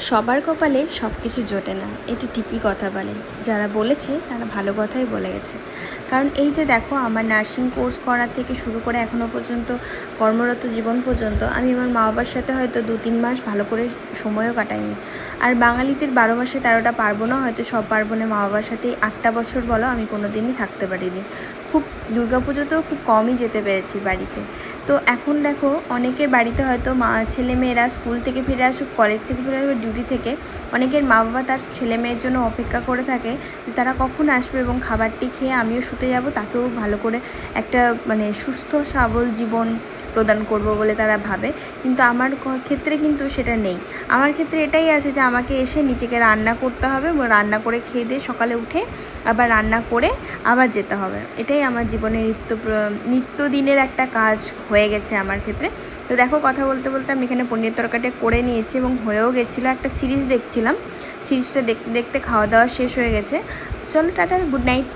সবার কপালে সব কিছু জোটে না, এটা ঠিকই কথা বলে। যারা বলেছে তারা ভালো কথাই বলে গেছে। কারণ এই যে দেখো, আমার নার্সিং কোর্স করা থেকে শুরু করে এখনও পর্যন্ত কর্মরত জীবন পর্যন্ত আমি আমার মা বাবার সাথে হয়তো 2-3 মাস ভালো করে সময়ও কাটাইনি। আর বাঙালিদের 12 মাসে 13টা পার্বণও হয়তো সব পার্বণে মা বাবার সাথেই 8টা বছর বলো আমি কোনো দিনই থাকতে পারিনি। খুব দুর্গাপুজোতেও খুব কমই যেতে পেরেছি বাড়িতে। তো এখন দেখো, অনেকের বাড়িতে হয়তো ছেলে মেয়েরা স্কুল থেকে ফিরে আসুক, কলেজ থেকে ফিরে আসুক, ডিউটি থেকে, অনেকের মা বাবা তার ছেলে মেয়ের জন্য অপেক্ষা করে থাকে যে তারা কখন আসবে এবং খাবারটি খেয়ে আমিও শুতে যাব, তাকেও ভালো করে একটা সুস্থ সবল জীবন প্রদান করব বলে তারা ভাবে। কিন্তু আমার ক্ষেত্রে কিন্তু সেটা নেই। আমার ক্ষেত্রে এটাই আছে যে আমাকে এসে নিজেকে রান্না করতে হবে এবং রান্না করে খেয়ে দিয়ে সকালে উঠে আবার রান্না করে আবার যেতে হবে। এটাই আমার জীবনের নিত্যদিনের একটা কাজ হয়ে গেছে আমার ক্ষেত্রে। তো দেখো, কথা বলতে বলতে আমি এখানে পনির তরকারিটা করে নিয়েছি এবং হয়েও গেছিলো। একটা সিরিজ দেখছিলাম, সিরিজটা দেখতে দেখতে খাওয়া দাওয়া শেষ হয়ে গেছে। চলো, টাটা, গুড নাইট, বাই।